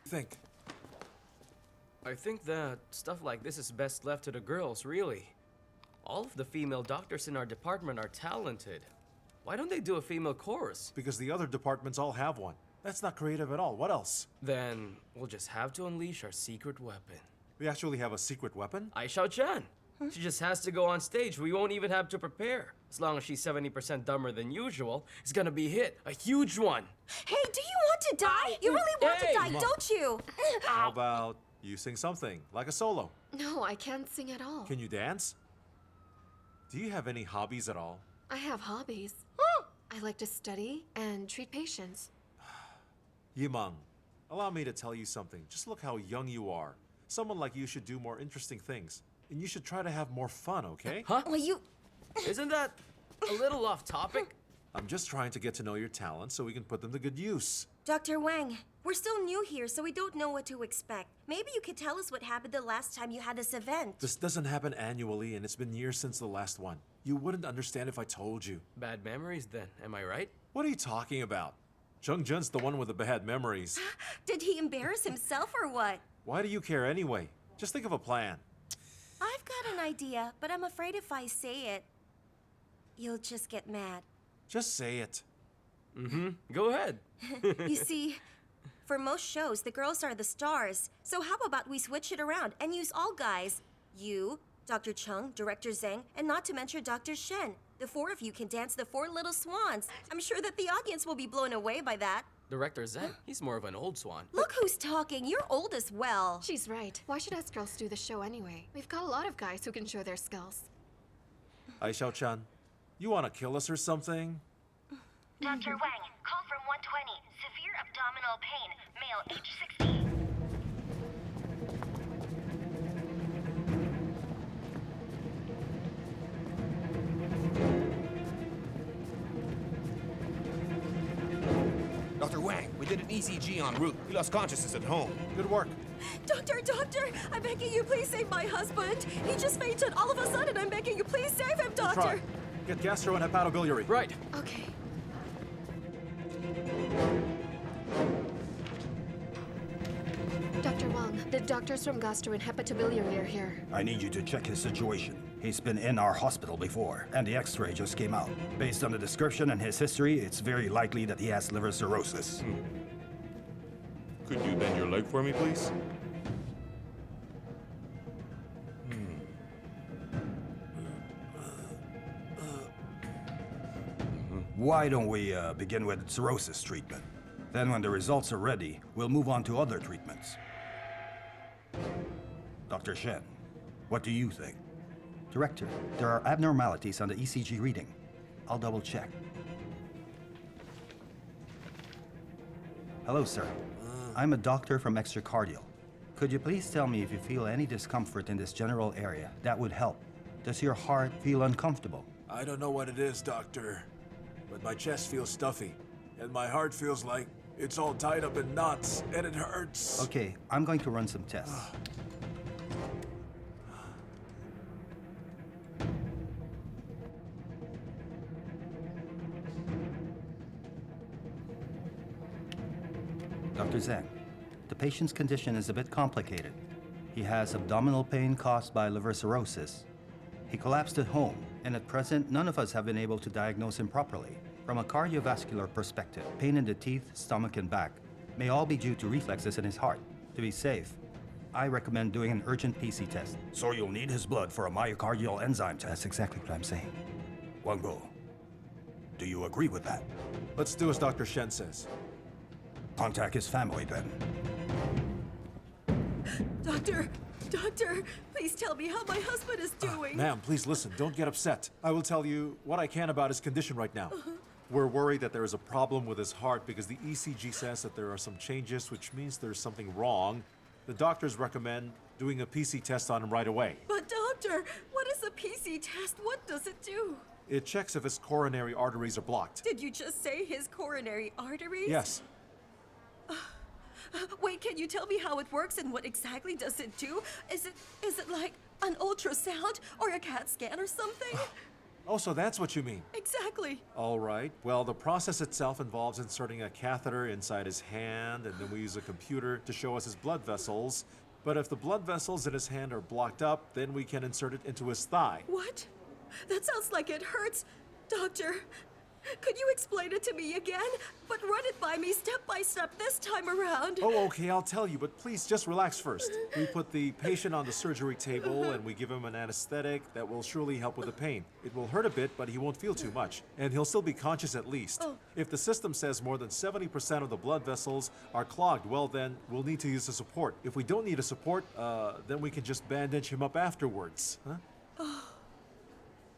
Think. I think that stuff like this is best left to the girls, really. All of the female doctors in our department are talented. Why don't they do a female chorus? Because the other departments all have one. That's not creative at all. What else? Then we'll just have to unleash our secret weapon. We actually have a secret weapon? Qianqian. She just has to go on stage. We won't even have to prepare. As long as she's 70% dumber than usual, it's gonna be a hit. A huge one. Hey, do you want to die? You really want to die, don't you? How about you sing something, like a solo? No, I can't sing at all. Can you dance? Do you have any hobbies at all? I have hobbies. I like to study and treat patients. Yimang, allow me to tell you something. Just look how young you are. Someone like you should do more interesting things. And you should try to have more fun, okay? Huh? Well, you... Isn't that a little off topic? I'm just trying to get to know your talents so we can put them to good use. Dr. Wang, we're still new here, so we don't know what to expect. Maybe you could tell us what happened the last time you had this event. This doesn't happen annually, and it's been years since the last one. You wouldn't understand if I told you. Bad memories then, am I right? What are you talking about? Zheng's the one with the bad memories. Did he embarrass himself or what? Why do you care anyway? Just think of a plan. I've got an idea, but I'm afraid if I say it, you'll just get mad. Just say it. Go ahead. You see, for most shows, the girls are the stars. So how about we switch it around and use all guys? You, Dr. Chung, Director Zheng, and not to mention Dr. Shen. The four of you can dance the Four Little Swans. I'm sure that the audience will be blown away by that. Director Zheng, he's more of an old swan. Look who's talking. You're old as well. She's right. Why should us girls do the show anyway? We've got a lot of guys who can show their skills. Xiao-chan, you want to kill us or something? Dr. Wang, call from 120. Severe abdominal pain. Male, age 60. Dr. Wang, we did an ECG en route. He lost consciousness at home. Good work. Doctor, I'm begging you, please save my husband. He just fainted all of a sudden. I'm begging you, please save him, doctor. Try. Get gastro and hepatobiliary. Right. Okay. Dr. Wang, the doctors from Gastro and Hepatobiliary are here. I need you to check his situation. He's been in our hospital before, and the x-ray just came out. Based on the description and his history, it's very likely that he has liver cirrhosis. Could you bend your leg for me, please? Why don't we begin with cirrhosis treatment? Then when the results are ready, we'll move on to other treatments. Dr. Shen, what do you think? Director, there are abnormalities on the ECG reading. I'll double check. Hello, sir. I'm a doctor from extracardial. Could you please tell me if you feel any discomfort in this general area? That would help. Does your heart feel uncomfortable? I don't know what it is, doctor, but my chest feels stuffy, and my heart feels like it's all tied up in knots, and it hurts. Okay, I'm going to run some tests. Dr. Zhang, the patient's condition is a bit complicated. He has abdominal pain caused by liver cirrhosis. He collapsed at home, and at present, none of us have been able to diagnose him properly. From a cardiovascular perspective, pain in the teeth, stomach, and back may all be due to reflexes in his heart. To be safe, I recommend doing an urgent PC test. So you'll need his blood for a myocardial enzyme test. That's exactly what I'm saying. Wang Bo, do you agree with that? Let's do as Dr. Shen says. Contact his family then. Doctor, please tell me how my husband is doing. Ma'am, please listen. Don't get upset. I will tell you what I can about his condition right now. We're worried that there is a problem with his heart because the ECG says that there are some changes, which means there's something wrong. The doctors recommend doing a PC test on him right away. But doctor, what is a PC test? What does it do? It checks if his coronary arteries are blocked. Did you just say his coronary arteries? Yes. Wait, can you tell me how it works and what exactly does it do? Is it like an ultrasound or a CAT scan or something? Oh, so that's what you mean. Exactly. All right. Well, the process itself involves inserting a catheter inside his hand, and then we use a computer to show us his blood vessels. But if the blood vessels in his hand are blocked up, then we can insert it into his thigh. What? That sounds like it hurts. Doctor, could you explain it to me again? But run it by me step by step this time around. Oh, okay, I'll tell you, but please just relax first. We put the patient on the surgery table and we give him an anesthetic that will surely help with the pain. It will hurt a bit, but he won't feel too much, and he'll still be conscious at least. If the system says more than 70% of the blood vessels are clogged, well then, we'll need to use a support. If we don't need a support, then we can just bandage him up afterwards. Huh?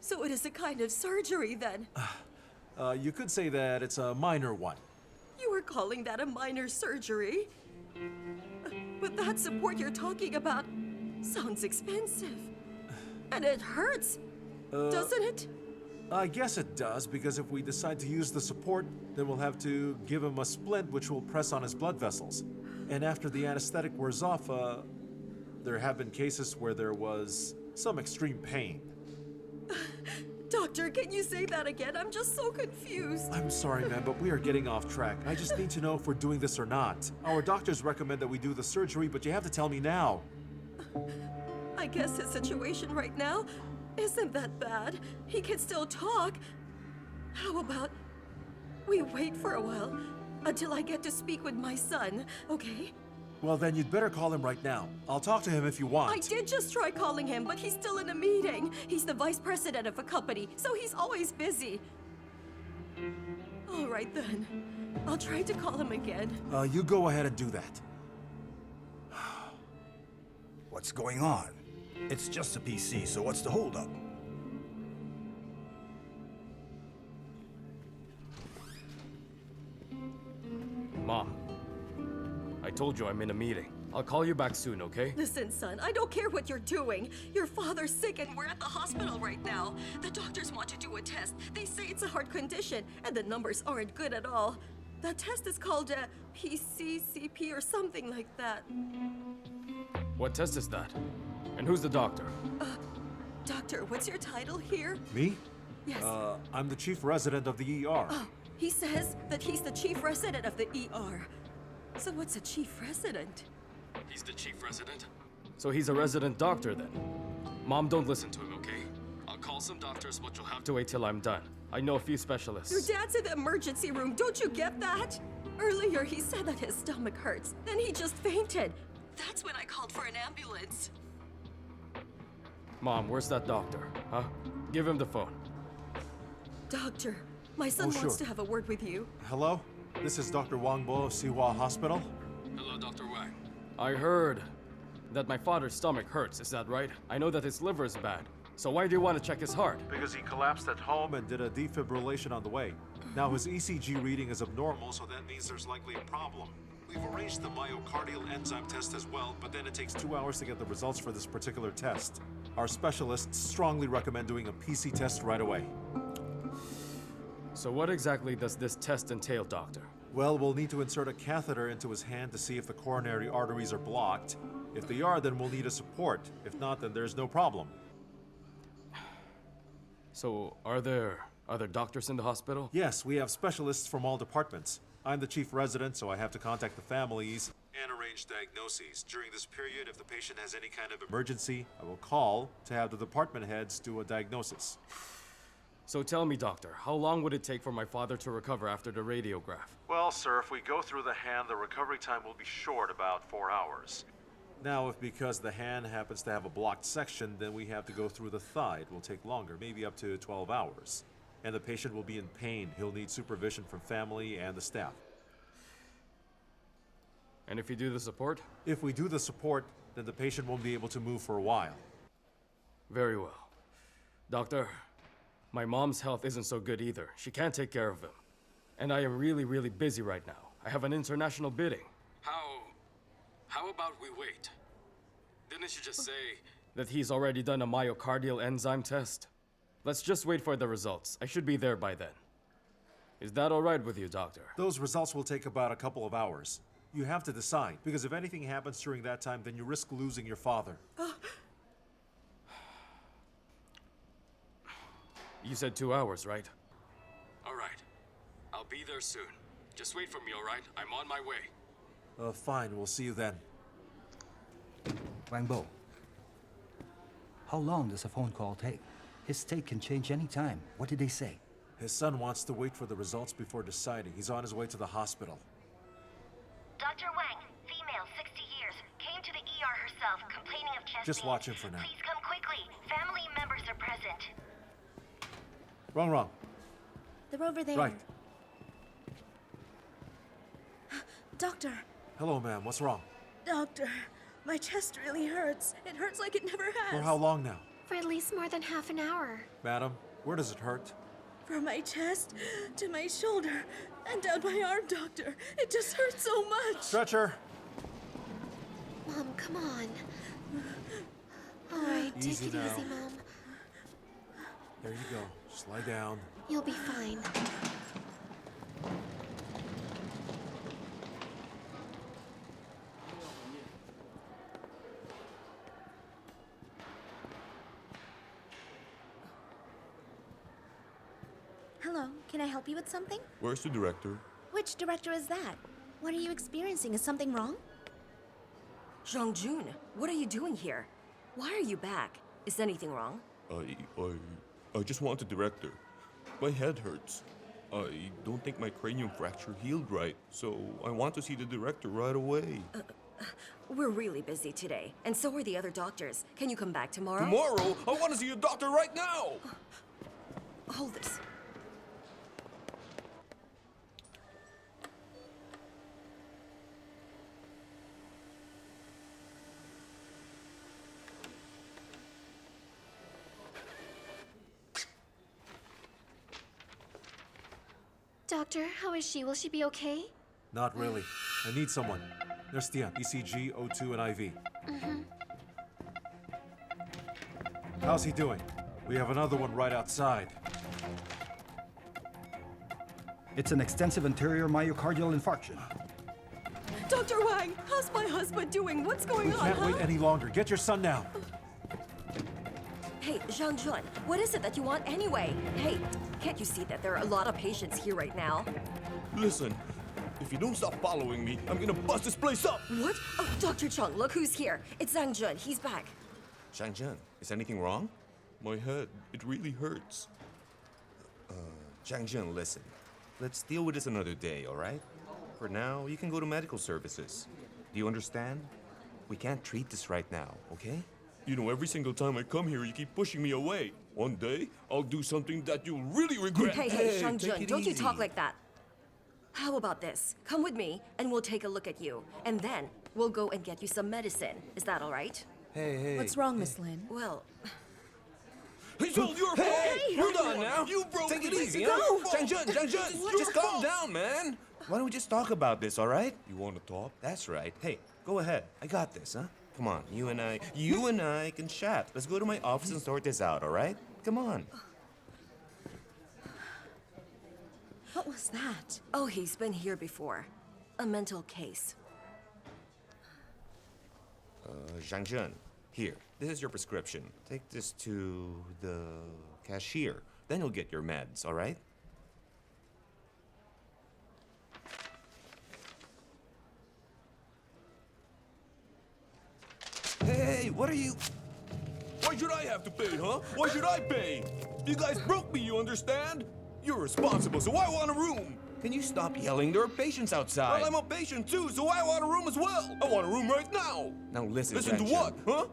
So it is a kind of surgery then. You could say that it's a minor one. You were calling that a minor surgery? But that support you're talking about sounds expensive. And it hurts, doesn't it? I guess it does, because if we decide to use the support, then we'll have to give him a splint which will press on his blood vessels. And after the anesthetic wears off, there have been cases where there was some extreme pain. Doctor, can you say that again? I'm just so confused. I'm sorry, man, but we are getting off track. I just need to know if we're doing this or not. Our doctors recommend that we do the surgery, but you have to tell me now. I guess his situation right now isn't that bad. He can still talk. How about we wait for a while until I get to speak with my son, okay? Well, then you'd better call him right now. I'll talk to him if you want. I did just try calling him, but he's still in a meeting. He's the vice president of a company, so he's always busy. All right then. I'll try to call him again. You go ahead and do that. What's going on? It's just a PC, so what's the holdup? Mom, I told you I'm in a meeting. I'll call you back soon, okay? Listen, son, I don't care what you're doing. Your father's sick and we're at the hospital right now. The doctors want to do a test. They say it's a heart condition, and the numbers aren't good at all. That test is called a PCCP or something like that. What test is that? And who's the doctor? Doctor, what's your title here? Me? Yes. I'm the chief resident of the ER. He says that he's the chief resident of the ER. So what's a chief resident? He's the chief resident? So he's a resident doctor then. Mom, don't listen to him, okay? I'll call some doctors, but you'll have to wait till I'm done. I know a few specialists. Your dad's in the emergency room, don't you get that? Earlier he said that his stomach hurts, then he just fainted. That's when I called for an ambulance. Mom, where's that doctor? Huh? Give him the phone. Doctor, my son sure. wants to have a word with you. Hello? This is Dr. Wang Bo of Siwa Hospital. Hello, Dr. Wang. I heard that my father's stomach hurts, is that right? I know that his liver is bad. So why do you want to check his heart? Because he collapsed at home and did a defibrillation on the way. Now his ECG reading is abnormal, so that means there's likely a problem. We've arranged the myocardial enzyme test as well, but then it takes 2 hours to get the results for this particular test. Our specialists strongly recommend doing a PC test right away. So what exactly does this test entail, doctor? Well, we'll need to insert a catheter into his hand to see if the coronary arteries are blocked. If they are, then we'll need a support. If not, then there's no problem. So are there other doctors in the hospital? Yes, we have specialists from all departments. I'm the chief resident, so I have to contact the families and arrange diagnoses. During this period, if the patient has any kind of emergency, I will call to have the department heads do a diagnosis. So tell me, doctor, how long would it take for my father to recover after the radiograph? Well, sir, if we go through the hand, the recovery time will be short, about 4 hours. Now, if because the hand happens to have a blocked section, then we have to go through the thigh. It will take longer, maybe up to 12 hours. And the patient will be in pain. He'll need supervision from family and the staff. And if you do the support? If we do the support, then the patient won't be able to move for a while. Very well. Doctor, my mom's health isn't so good either. She can't take care of him. And I am really, really busy right now. I have an international bidding. How about we wait? Didn't you just say that he's already done a myocardial enzyme test? Let's just wait for the results. I should be there by then. Is that all right with you, doctor? Those results will take about a couple of hours. You have to decide, because if anything happens during that time, then you risk losing your father. You said 2 hours, right? All right. I'll be there soon. Just wait for me, all right? I'm on my way. Fine, we'll see you then. Wang Bo, how long does a phone call take? His state can change any time. What did they say? His son wants to wait for the results before deciding. He's on his way to the hospital. Dr. Wang, female, 60 years, came to the ER herself, complaining of chest Just pains. watch him for now. Please come quickly. Family members are present. Wrong. They're over there. Right. Doctor, Hello, ma'am. What's wrong? doctor, my chest really hurts. It hurts like it never has. For how long now? For at least more than half an hour. Madam, where does it hurt? From my chest to my shoulder and down my arm, doctor. It just hurts so much. Stretcher! Mom, come on. All right, take Easy it now. easy, Mom. There you go. Just lie down. You'll be fine. Hello, can I help you with something? Where's the director? Which director is that? What are you experiencing? Is something wrong? Zhang Jun, what are you doing here? Why are you back? Is anything wrong? I just want the director. My head hurts. I don't think my cranium fracture healed right, so I want to see the director right away. We're really busy today, and so are the other doctors. Can you come back tomorrow? Tomorrow? I want to see a doctor right now! Hold this. Doctor, how is she? Will she be okay? Not really. I need someone. There's Tian, ECG, O2, and IV. How's he doing? We have another one right outside. It's an extensive anterior myocardial infarction. Dr. Wang, how's my husband doing? What's going on, Can't wait any longer. Get your son now. Hey, Zhang Jun, what is it that you want anyway? Hey, can't you see that there are a lot of patients here right now? Listen, if you don't stop following me, I'm gonna bust this place up! What? Oh, Dr. Chung, look who's here. It's Zhang Jun. He's back. Qianqian, is anything wrong? My head, it really hurts. Qianqian, listen. Let's deal with this another day, alright? For now, you can go to medical services. Do you understand? We can't treat this right now, okay? You know, every single time I come here, you keep pushing me away. One day, I'll do something that you'll really regret. Hey, Zhang take Jun, it don't you easy. talk like that. How about this? Come with me, and we'll take a look at you. And then, we'll go and get you some medicine. Is that all right? What's wrong, Miss Lin? Well, It's all your fault! Hold on now! You broke Take it easy, huh? Zhang Jun, just calm down, man! Why don't we just talk about this, alright? You want to talk? That's right. Hey, go ahead. I got this, huh? Come on, you and I can chat. Let's go to my office and sort this out, alright? Come on. What was that? oh, he's been here before. A mental case. Zhang Jun, here. This is your prescription. Take this to the cashier. Then you'll get your meds, alright? Hey, what are you... Why should I have to pay, huh? Why should I pay? You guys broke me, you understand? You're responsible, so I want a room. Can you stop yelling? There are patients outside. Well, I'm a patient too, so I want a room as well. I want a room right now. Now listen, Listen to what, huh?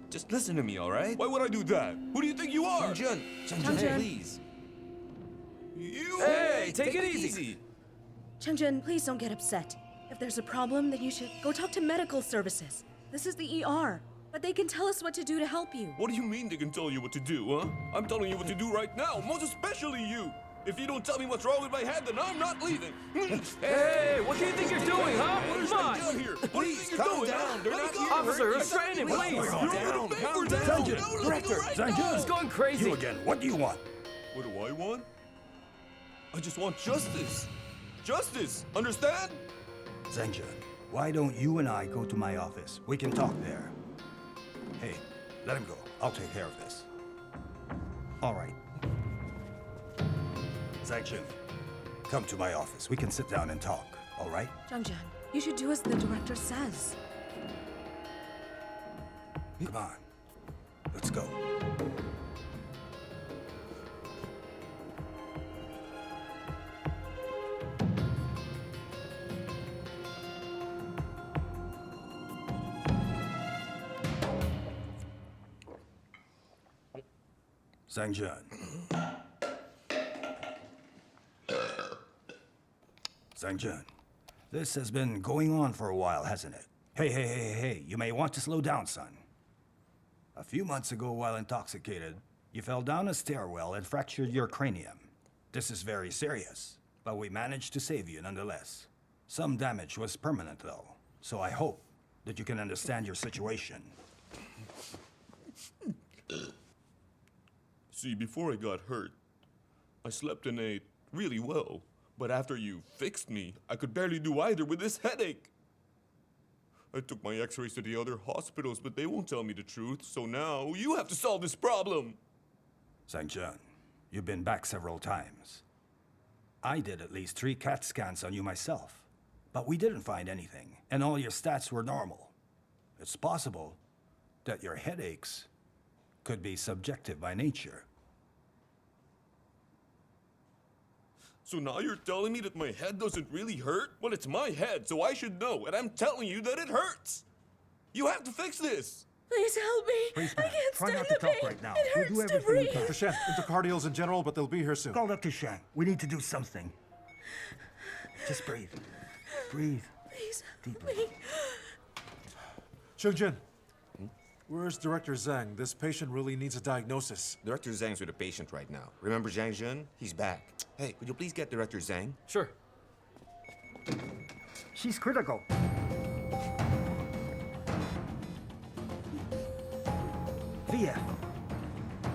Just listen to me, all right? Why would I do that? Who do you think you are? Zhang Jun, please. You... Hey, take it easy. Zhang Jun, please don't get upset. If there's a problem, then you should go talk to medical services. This is the ER, but they can tell us what to do to help you. What do you mean they can tell you what to do, huh? I'm telling you what to do right now, most especially you. If you don't tell me what's wrong with my head, then I'm not leaving. Hey, what do you think you're doing, huh? What is Come on! down here? What do you think you're doing? Down. They're not here. Officer, restrain him, please! Calm down. Director, Zhang Jun. He's going crazy! You again. What do you want? What do I want? I just want justice. Justice, understand? Zhang Jun, why don't you and I go to my office? We can talk there. Hey, let him go. I'll take care of this. All right. Zhang, come to my office. We can sit down and talk, all right? Zhang, you should do as the director says. Come on. Let's go. Zhang. Zhang, this has been going on for a while, hasn't it? Hey, you may want to slow down, son. A few months ago, while intoxicated, you fell down a stairwell and fractured your cranium. This is very serious, but we managed to save you nonetheless. Some damage was permanent, though, so I hope that you can understand your situation. See, before I got hurt, I slept and ate really well. But after you fixed me, I could barely do either with this headache. I took my x-rays to the other hospitals, but they won't tell me the truth, so now you have to solve this problem. Zhang, you've been back several times. I did at least 3 CAT scans on you myself, but we didn't find anything, and all your stats were normal. It's possible that your headaches could be subjective by nature. So now you're telling me that my head doesn't really hurt? Well, it's my head, so I should know, and I'm telling you that it hurts! You have to fix this! Please help me. Please, I ma'am, can't try stand not the to talk pain. right now. It We'll hurts do to everything we breathe. can. Dr. Shen, intercardials in general, but they'll be here soon. Call Dr. Shang. We need to do something. Just breathe. Breathe. Please help Deeply. me. Shuzhen, where's Director Zhang? This patient really needs a diagnosis. Director Zhang's with a patient right now. Remember Jiang? He's back. Hey, could you please get Director Zhang? Sure. She's critical. VF.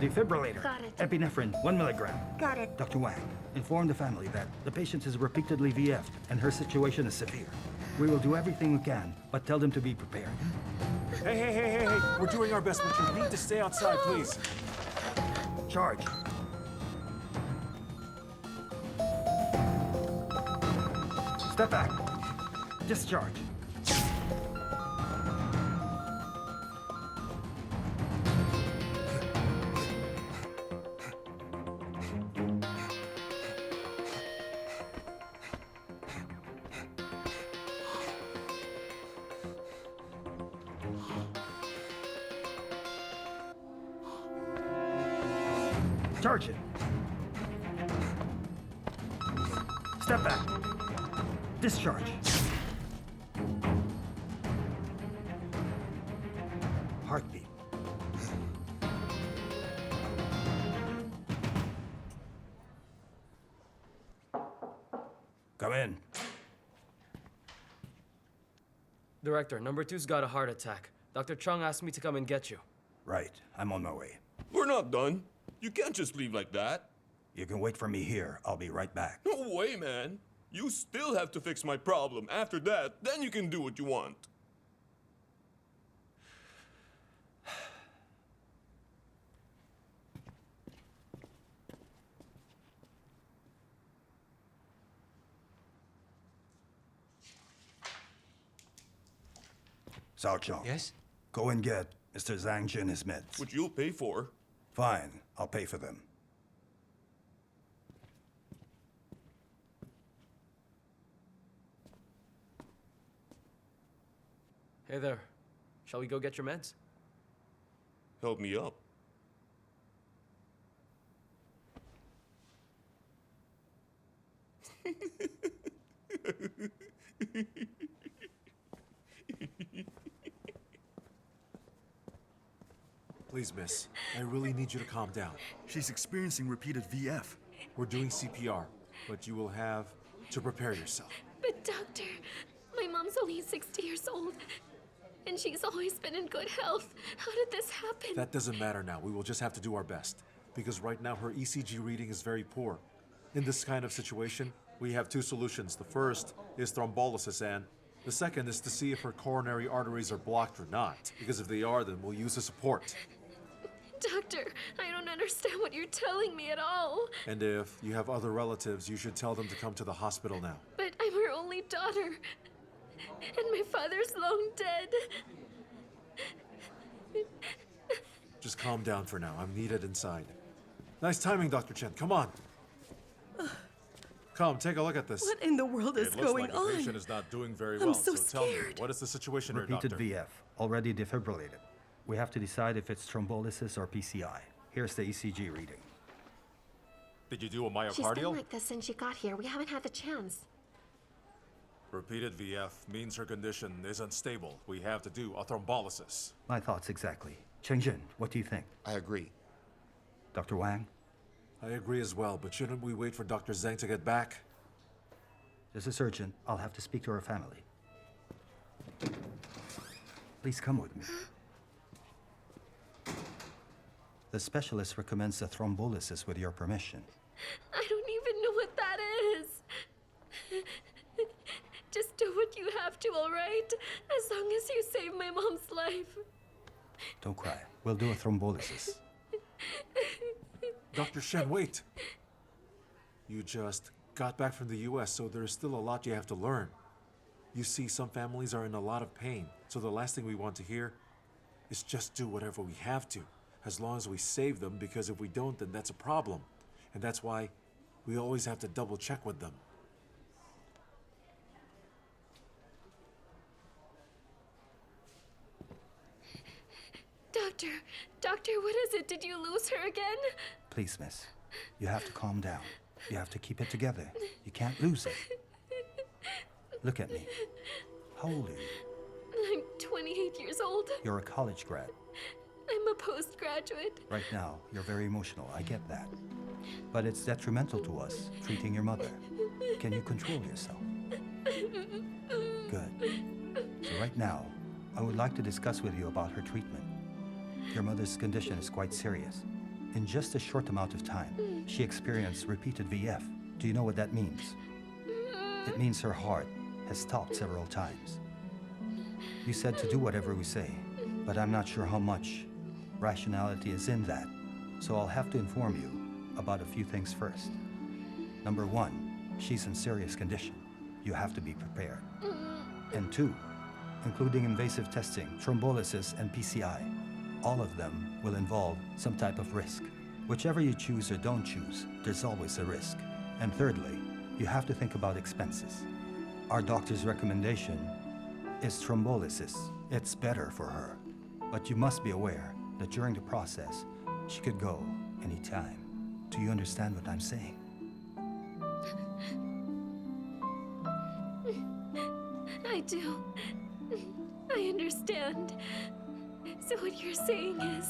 Defibrillator. Got it. Epinephrine, 1 milligram. Got it. Dr. Wang, inform the family that the patient is repeatedly VF'd and her situation is severe. We will do everything we can, but tell them to be prepared. Hey. We're doing our best, but you need to stay outside, please. Charge. Step back. Discharge. Charge it. Step back. Discharge. Heartbeat. Come in. Director, number 2's got a heart attack. Dr. Chung asked me to come and get you. Right. I'm on my way. We're not done. You can't just leave like that. You can wait for me here. I'll be right back. No way, man. You still have to fix my problem. After that, then you can do what you want. Zhao Chong. Yes? Go and get Mr. Zhang Jin his meds. Which you'll pay for. Fine. I'll pay for them. Hey there. Shall we go get your meds? Help me up. Please, miss. I really need you to calm down. She's experiencing repeated VF. We're doing CPR, but you will have to prepare yourself. But doctor, my mom's only 60 years old, and she's always been in good health. How did this happen? That doesn't matter now. We will just have to do our best. Because right now her ECG reading is very poor. In this kind of situation, we have 2 solutions. The first is thrombolysis, and the second is to see if her coronary arteries are blocked or not. Because if they are, then we'll use a support. Doctor, I don't understand what you're telling me at all. And if you have other relatives, you should tell them to come to the hospital now. But I'm her only daughter. And my father's long dead. Just calm down for now. I'm needed inside. Nice timing, Dr. Chen. Come on. Come, take a look at this. What in the world is going It looks like the patient on? is not doing very I'm well. so Tell me, scared. what is the situation here, Repeated doctor? VF, already defibrillated. We have to decide if it's thrombolysis or PCI. Here's the ECG reading. Did you do a She's been myocardial? like this since she got here. We haven't had the chance. Repeated VF means her condition is unstable. We have to do a thrombolysis. My thoughts exactly. Qianqian, what do you think? I agree. Dr. Wang? I agree as well, but shouldn't we wait for Dr. Zheng to get back? As a surgeon, I'll have to speak to her family. Please come with me. The specialist recommends a thrombolysis with your permission. I don't even know what that is. Just do what you have to, all right? As long as you save my mom's life. Don't cry. We'll do a thrombolysis. Dr. Shen, wait! You just got back from the US, so there's still a lot you have to learn. You see, some families are in a lot of pain, so the last thing we want to hear is just do whatever we have to, as long as we save them, because if we don't, then that's a problem. And that's why we always have to double check with them. Doctor, what is it? Did you lose her again? Please, miss. You have to calm down. You have to keep it together. You can't lose it. Look at me. How old are you? I'm 28 years old. You're a college grad. I'm a postgraduate. Right now, you're very emotional. I get that. But it's detrimental to us, treating your mother. Can you control yourself? Good. So right now, I would like to discuss with you about her treatment. Your mother's condition is quite serious. In just a short amount of time, she experienced repeated VF. Do you know what that means? It means her heart has stopped several times. You said to do whatever we say, but I'm not sure how much rationality is in that. So I'll have to inform you about a few things first. Number one, she's in serious condition. You have to be prepared. And two, including invasive testing, thrombolysis, and PCI. All of them will involve some type of risk. Whichever you choose or don't choose, there's always a risk. And thirdly, you have to think about expenses. Our doctor's recommendation is thrombolysis. It's better for her. But you must be aware that during the process, she could go anytime. Do you understand what I'm saying? I do. I understand. So what you're saying is,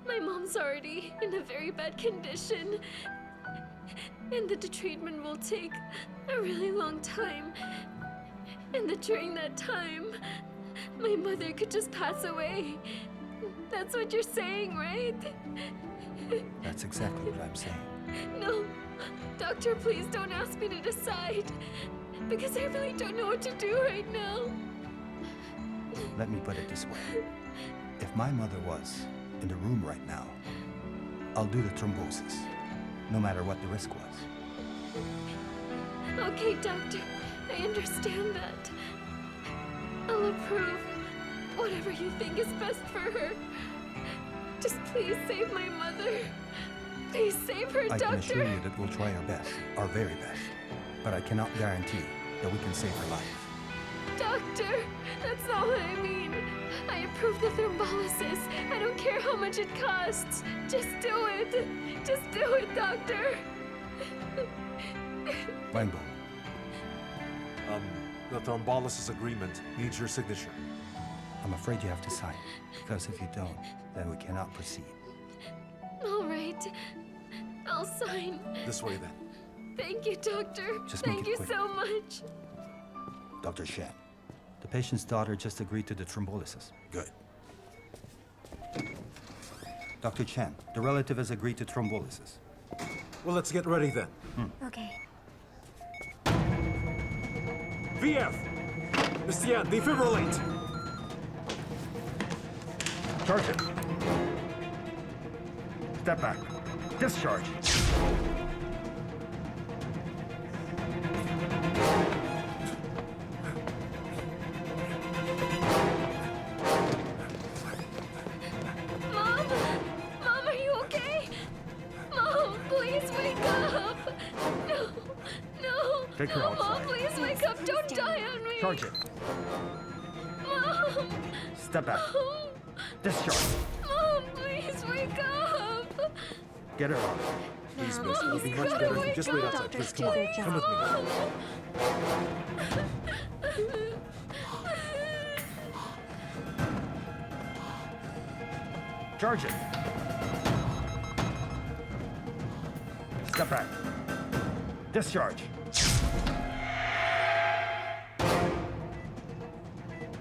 my mom's already in a very bad condition, and that the treatment will take a really long time, and that during that time, my mother could just pass away. That's what you're saying, right? That's exactly what I'm saying. No, doctor, please don't ask me to decide, because I really don't know what to do right now. Let me put it this way. If my mother was in the room right now, I'll do the thrombosis, no matter what the risk was. Okay, doctor, I understand that. I'll approve whatever you think is best for her. Just please save my mother. Please save her, I doctor. can assure you that we'll try our best, our very best. But I cannot guarantee that we can save her life. Doctor, that's not what I mean. I approve the thrombolysis. I don't care how much it costs. Just do it. Just do it, doctor. Wang, The thrombolysis agreement needs your signature. I'm afraid you have to sign, because if you don't, then we cannot proceed. All right. I'll sign. This way, then. Thank you, doctor. Just make Thank it you quick. so much. Dr. Shen, the patient's daughter just agreed to the thrombolysis. Good. Dr. Chen, the relative has agreed to thrombolysis. Well, let's get ready then. Okay. VF! Miss Tian, defibrillate! Charge it. Step back. Discharge. Mom! Mom, are you okay? Mom, please wake up! No! No! Take her outside. Mom, please wake up! Don't die on me! Charge it. Mom! Step back. Discharge. Mom, please wake up! Get her out. Please, miss. It'll be much better if you just wait outside. Please, come on. Come with me. Charge it. Step back. Discharge.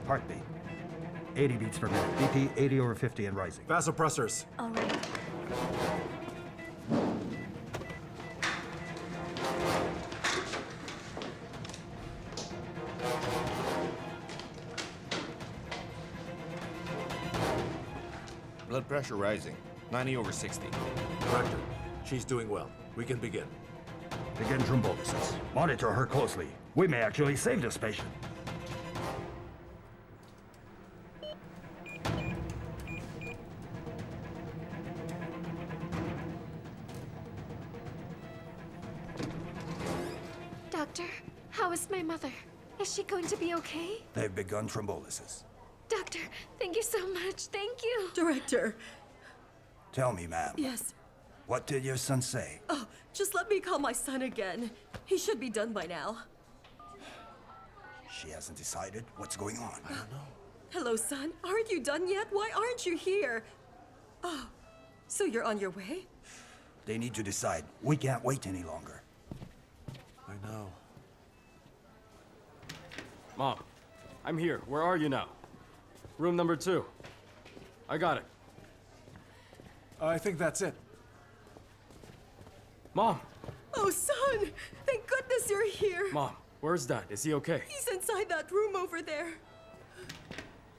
Heartbeat. 80 beats per minute. BP 80 over 50 and rising. Vasopressors. All right. Blood pressure rising. 90 over 60. Director, she's doing well. We can begin. Begin thrombolysis. Monitor her closely. We may actually save this patient. Doctor, how is my mother? Is she going to be okay? They've begun thrombolysis. Doctor, thank you so much. Thank you. Director. Tell me, ma'am. Yes. What did your son say? Oh, just let me call my son again. He should be done by now. She hasn't decided what's going on. I don't know. Hello, son. Aren't you done yet? Why aren't you here? Oh, so you're on your way? They need to decide. We can't wait any longer. I know. Mom, I'm here. Where are you now? Room number 2. I got it. I think that's it. Mom! Oh, son! Thank goodness you're here. Mom, where's Dad? Is he okay? He's inside that room over there.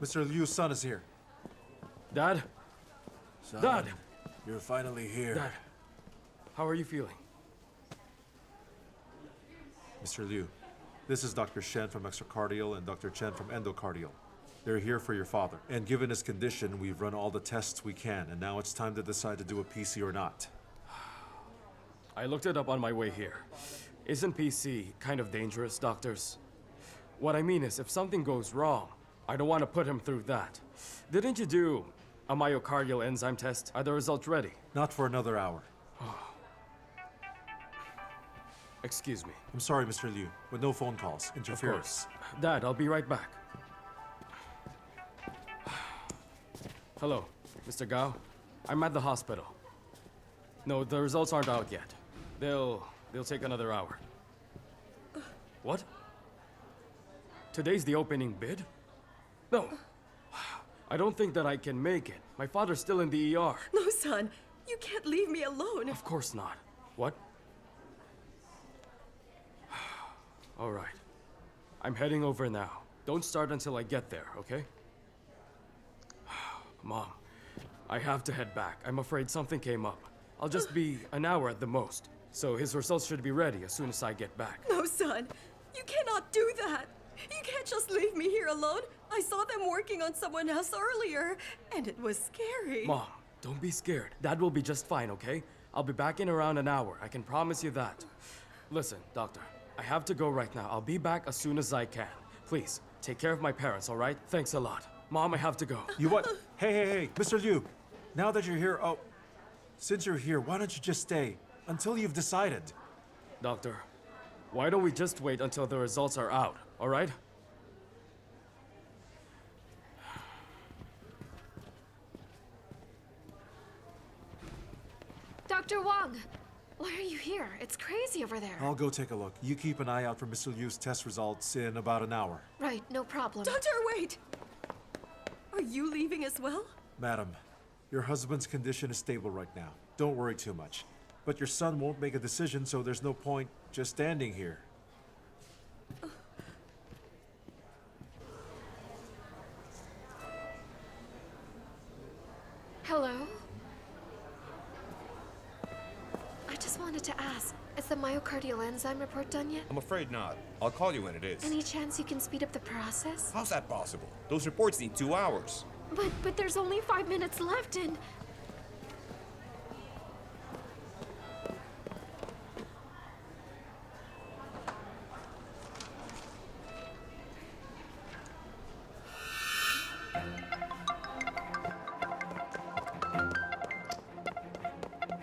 Mr. Liu's son is here. Dad? Son, Dad! You're finally here. Dad, how are you feeling? Mr. Liu, this is Dr. Shen from extracardial and Dr. Chen from endocardial. They're here for your father. And given his condition, we've run all the tests we can, and now it's time to decide to do a PC or not. I looked it up on my way here. Isn't PC kind of dangerous, doctors? What I mean is, if something goes wrong, I don't want to put him through that. Didn't you do a myocardial enzyme test? Are the results ready? Not for another hour. Excuse me. I'm sorry, Mr. Liu, but no phone calls. Interference. Of course. Dad, I'll be right back. Hello, Mr. Gao. I'm at the hospital. No, the results aren't out yet. They'll take another hour. What? Today's the opening bid? No. I don't think that I can make it. My father's still in the ER. No, son. You can't leave me alone. Of course not. What? All right. I'm heading over now. Don't start until I get there, okay? Mom, I have to head back. I'm afraid something came up. I'll just be an hour at the most. So his results should be ready as soon as I get back. No, son. You cannot do that. You can't just leave me here alone. I saw them working on someone else earlier, and it was scary. Mom, don't be scared. Dad will be just fine, okay? I'll be back in around an hour. I can promise you that. Listen, doctor, I have to go right now. I'll be back as soon as I can. Please, take care of my parents, all right? Thanks a lot. Mom, I have to go. You what? Hey, Mr. Liu. Now that you're here, since you're here, why don't you just stay until you've decided? Doctor, why don't we just wait until the results are out, all right? Dr. Wang, why are you here? It's crazy over there. I'll go take a look. You keep an eye out for Mr. Liu's test results in about an hour. Right, no problem. Doctor, wait! Are you leaving as well? Madam, your husband's condition is stable right now. Don't worry too much. But your son won't make a decision, so there's no point just standing here. Hello? wanted to ask, is the myocardial enzyme report done yet? I'm afraid not. I'll call you when it is. Any chance you can speed up the process? How's that possible? Those reports need 2 hours. But there's only 5 minutes left and...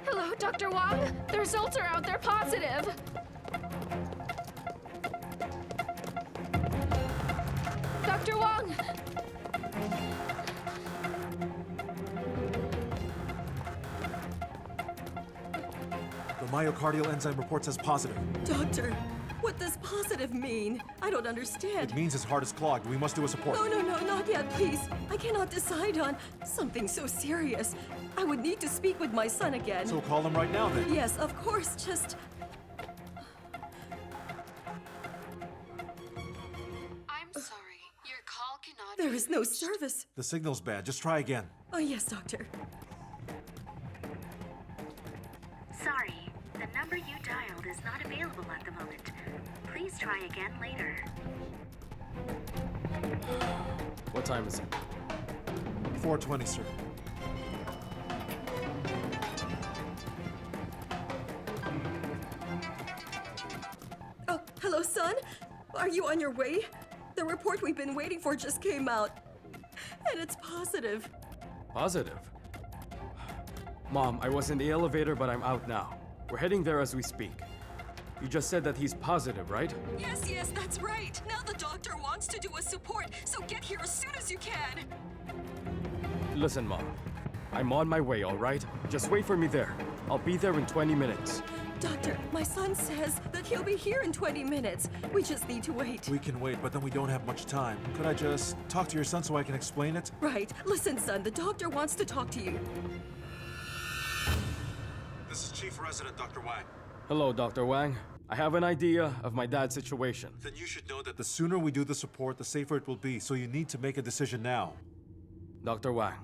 Hello, Dr. Wang? The results are out. They're positive. Dr. Wang! The myocardial enzyme report says positive. Doctor, what does positive mean? I don't understand. It means his heart is clogged. We must do a support. No, not yet, please. I cannot decide on something so serious. I would need to speak with my son again. So call him right now, then. Yes, of course, just... I'm sorry. Your call cannot There is no service. The signal's bad. Just try again. Oh, yes, doctor. Sorry, the number you dialed is not available at the moment. Please try again later. What time is it? 4:20, sir. Oh, hello, son? Are you on your way? The report we've been waiting for just came out. And it's positive. Positive? Mom, I was in the elevator, but I'm out now. We're heading there as we speak. You just said that he's positive, right? Yes, that's right. Now the doctor wants to do a support, so get here as soon as you can. Listen, Mom. I'm on my way, all right? Just wait for me there. I'll be there in 20 minutes. Doctor, my son says that he'll be here in 20 minutes. We just need to wait. We can wait, but then we don't have much time. Could I just talk to your son so I can explain it? Right. Listen, son, the doctor wants to talk to you. This is Chief Resident Dr. Wang. Hello, Dr. Wang. I have an idea of my dad's situation. Then you should know that the sooner we do the support, the safer it will be, so you need to make a decision now. Dr. Wang,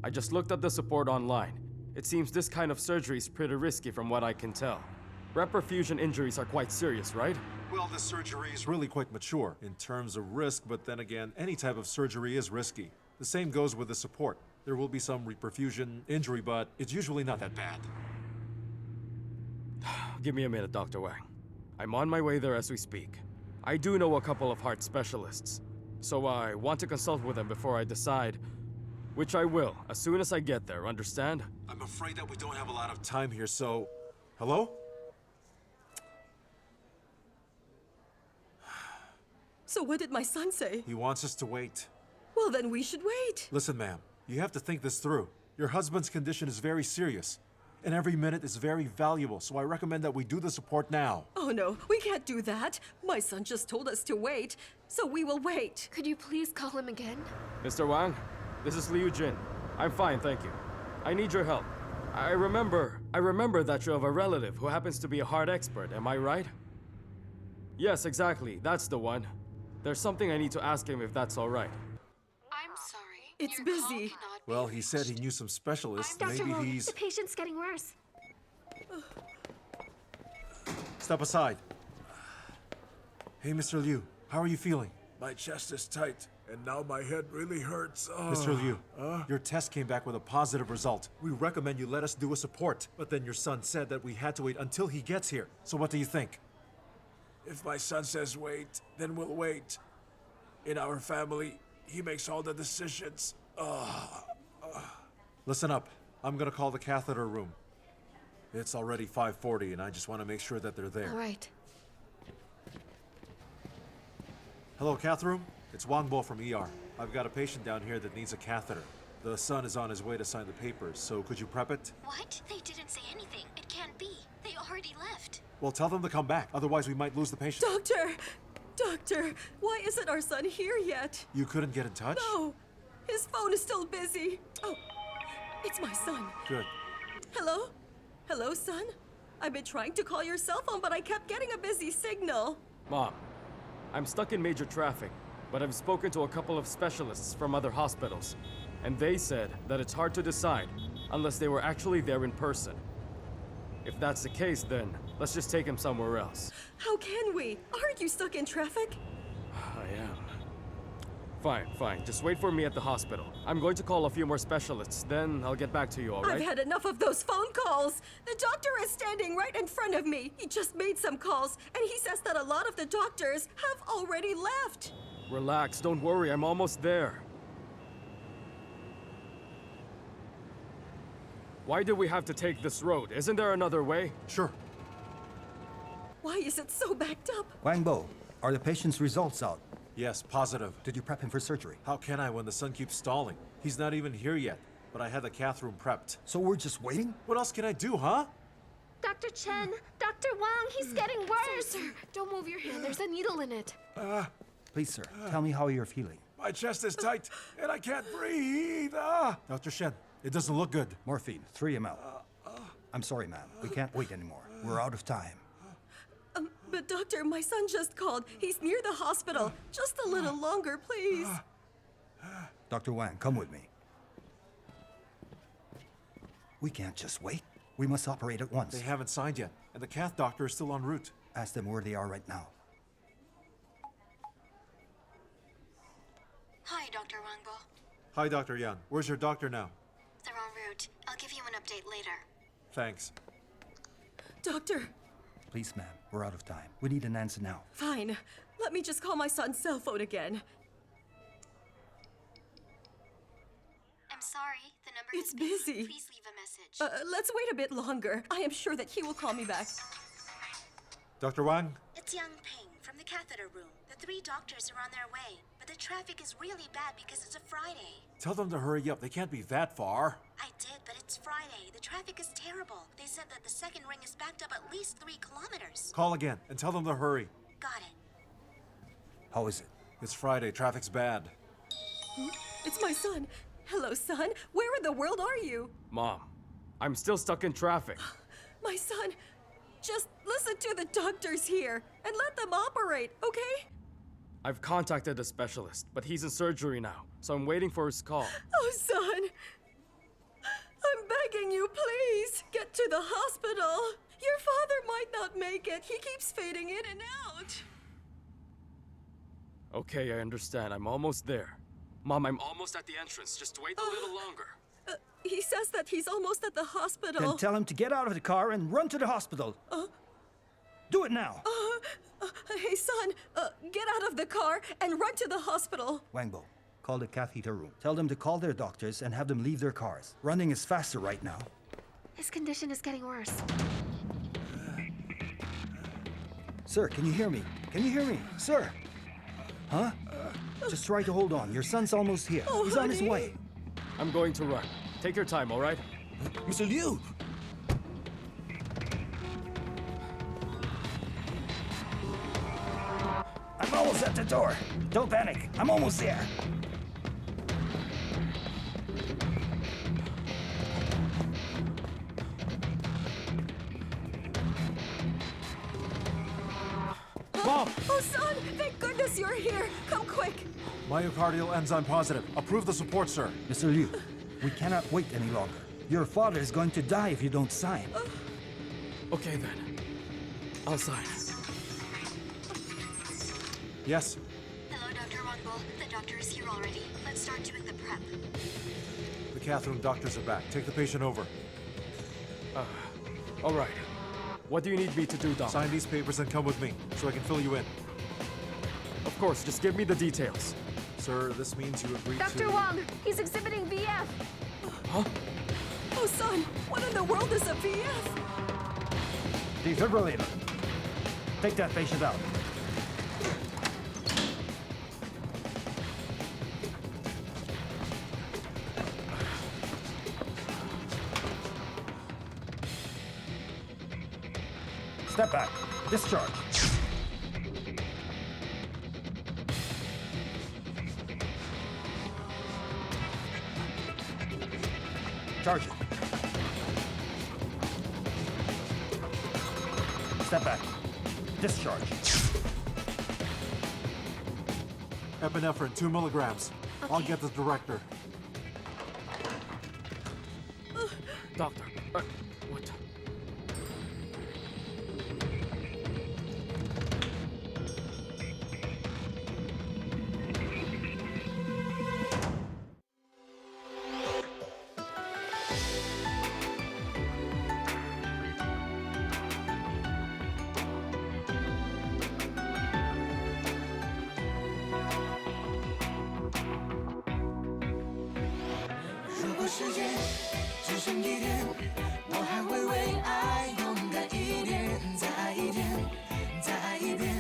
I just looked at the support online. It seems this kind of surgery is pretty risky from what I can tell. Reperfusion injuries are quite serious, right? Well, this surgery is really quite mature in terms of risk, but then again, any type of surgery is risky. The same goes with the support. There will be some reperfusion injury, but it's usually not that bad. Give me a minute, Dr. Wang. I'm on my way there as we speak. I do know a couple of heart specialists, so I want to consult with them before I decide, which I will as soon as I get there, understand? I'm afraid that we don't have a lot of time here, so... Hello? So what did my son say? He wants us to wait. Well, then we should wait. Listen, ma'am, you have to think this through. Your husband's condition is very serious, and every minute is very valuable, so I recommend that we do the support now. Oh no, we can't do that. My son just told us to wait, so we will wait. Could you please call him again? Mr. Wang, this is Liu Jin. I'm fine, thank you. I need your help. I remember that you have a relative who happens to be a heart expert, am I right? Yes, exactly, that's the one. There's something I need to ask him if that's all right. I'm sorry. It's Your busy. call cannot be Well, he said he reached. knew some specialists. Dr. Maybe Wang, he's... the patient's getting worse. Step aside. Hey, Mr. Liu, how are you feeling? My chest is tight, and now my head really hurts. Mr. Liu, your test came back with a positive result. We recommend you let us do a support, but then your son said that we had to wait until he gets here. So what do you think? If my son says wait, then we'll wait. In our family, he makes all the decisions. Listen up. I'm gonna call the catheter room. It's already 5:40, and I just want to make sure that they're there. All right. Hello, cath room? It's Wang Bo from ER. I've got a patient down here that needs a catheter. The son is on his way to sign the papers, so could you prep it? What? They didn't say anything. It can't be. They already left. Well, tell them to come back. Otherwise, we might lose the patient. Doctor, why isn't our son here yet? You couldn't get in touch? No, his phone is still busy. Oh, it's my son. Good. Hello? Hello, son? I've been trying to call your cell phone, but I kept getting a busy signal. Mom, I'm stuck in major traffic, but I've spoken to a couple of specialists from other hospitals, and they said that it's hard to decide unless they were actually there in person. If that's the case, then let's just take him somewhere else. How can we? Aren't you stuck in traffic? I am. Fine. Just wait for me at the hospital. I'm going to call a few more specialists, then I'll get back to you, all right? I've had enough of those phone calls. The doctor is standing right in front of me. He just made some calls, and he says that a lot of the doctors have already left. Relax, don't worry, I'm almost there. Why do we have to take this road? Isn't there another way? Sure. Why is it so backed up? Wang Bo, are the patient's results out? Yes, positive. Did you prep him for surgery? How can I when the sun keeps stalling? He's not even here yet, but I had the cath room prepped. So we're just waiting? What else can I do, huh? Dr. Chen, Dr. Wang, he's getting worse. Sir, don't move your hand. There's a needle in it. Please, sir, tell me how you're feeling. My chest is tight, and I can't breathe. Dr. Shen, it doesn't look good. Morphine, 3 ml. I'm sorry, ma'am. We can't wait anymore. We're out of time. But doctor, my son just called. He's near the hospital. Just a little longer, please. Dr. Wang, come with me. We can't just wait. We must operate at once. They haven't signed yet, and the cath doctor is still en route. Ask them where they are right now. Hi, Dr. Wangbo. Hi, Dr. Yan. Where's your doctor now? They're en route. I'll give you an update later. Thanks. Doctor. Please, ma'am. We're out of time. We need an answer now. Fine. Let me just call my son's cell phone again. I'm sorry. The number It's is busy. busy. Please leave a message. Let's wait a bit longer. I am sure that he will call me back. Dr. Wang? It's Yang Ping from the catheter room. The 3 doctors are on their way, but the traffic is really bad because it's a Friday. Tell them to hurry up. They can't be that far. I did, but it's Friday. The traffic is terrible. They said that the second ring is backed up at least 3 kilometers. Call again and tell them to hurry. Got it. How is it? It's Friday. Traffic's bad. It's my son. Hello, son. Where in the world are you? Mom, I'm still stuck in traffic. My son, just listen to the doctors here and let them operate, okay? I've contacted a specialist, but he's in surgery now, so I'm waiting for his call. Oh, son. I'm begging you, please, get to the hospital. Your father might not make it. He keeps fading in and out. Okay, I understand. I'm almost there. Mom, I'm almost at the entrance. Just wait a little longer. He says that he's almost at the hospital. Then tell him to get out of the car and run to the hospital. Do it now. Hey, son, get out of the car and run to the hospital. Wangbo, call the catheter room. Tell them to call their doctors and have them leave their cars. Running is faster right now. His condition is getting worse. Sir, can you hear me? Can you hear me? Sir? Huh? Just try to hold on. Your son's almost here. Oh, He's on his way. I'm going to run. Take your time, all right? Mr. Liu! I'm almost at the door. Don't panic. I'm almost there. Mom! Oh, son, thank goodness you're here. Come quick. Myocardial enzyme positive. Approve the support, sir. Mr. Liu, we cannot wait any longer. Your father is going to die if you don't sign. Okay, then. I'll sign. Yes. Hello, Dr. Wangbo. The doctor is here already. Let's start doing the prep. The cath room doctors are back. Take the patient over. All right. What do you need me to do, Doc? Sign these papers and come with me, so I can fill you in. Of course, just give me the details. Sir, this means you agreed to... Dr. Wang, he's exhibiting VF. Huh? Oh, son, what in the world is a VF? Defibrillator. Take that patient out. Step back. Discharge. Charge it. Step back. Discharge. Epinephrine, 2 milligrams. Okay. I'll get the director. Doctor, what? 时间只剩一天，我还会为爱勇敢一点，再爱一天，再爱一遍，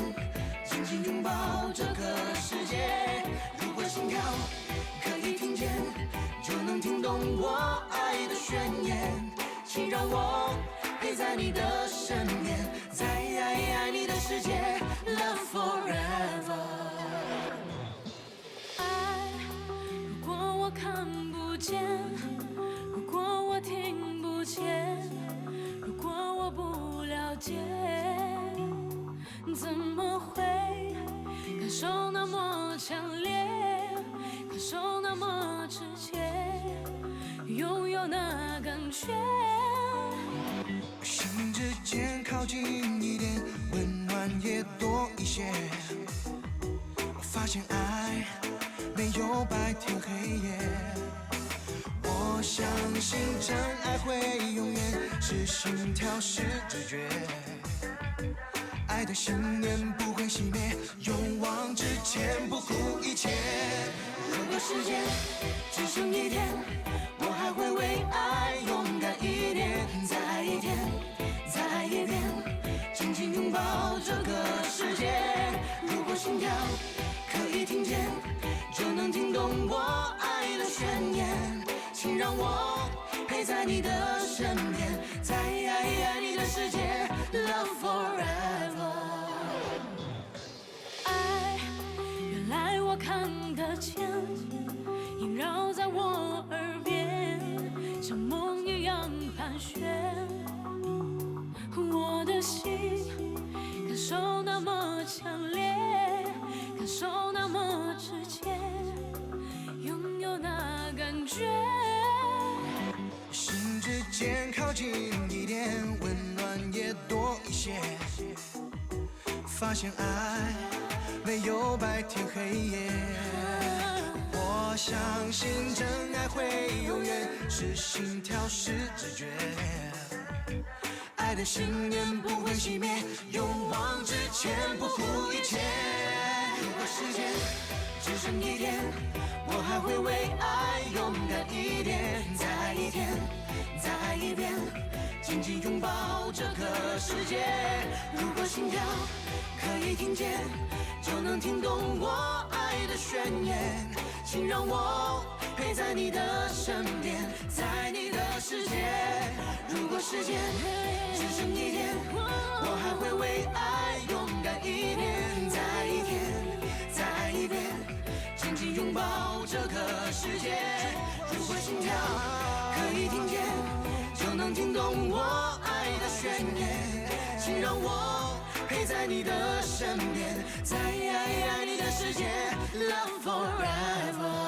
紧紧拥抱这个世界。如果心跳可以听见，就能听懂我爱的宣言，请让我陪在你的身边，在爱你的世界 ，Love forever。爱，如果我看不见，如果我听不见，如果我不了解，怎么会感受那么强烈，感受那么直接，拥有那感觉。心之间靠近一点，温暖也多一些。我发现爱没有白天黑夜，我相信真爱会永远是心跳是直觉，爱的信念不会熄灭，勇往直前不顾一切。如果时间只剩一天，我还会为爱勇敢一点，再爱一天，再爱一遍，紧紧拥抱这个世界。如果心跳可以听见，就能听懂我爱的宣言，请让我陪在你的身边，在爱你的世界 Love forever。 爱，原来我看得见，萦绕在我耳边，像梦一样盘旋。我的心感受那么强烈，感受那么直接，拥有那感觉。心之间靠近一点，温暖也多一些。发现爱没有白天黑夜，我相信真爱会永远是心跳是直觉，爱的信念不会熄灭，勇往直前不顾一切。如果时间只剩一天，我还会为爱勇敢一点，再爱一天，再爱一遍，紧紧拥抱这个世界。如果心跳可以听见，就能听懂我爱的宣言，请让我陪在你的身边，在你的世界。如果时间只剩一天，我还会为爱勇敢一点，再爱一天，再爱一遍，紧紧拥抱这个世界。如果心跳可以听见，就能听懂我爱的宣言，请让我陪在你的身边，在爱你的世界 Love forever。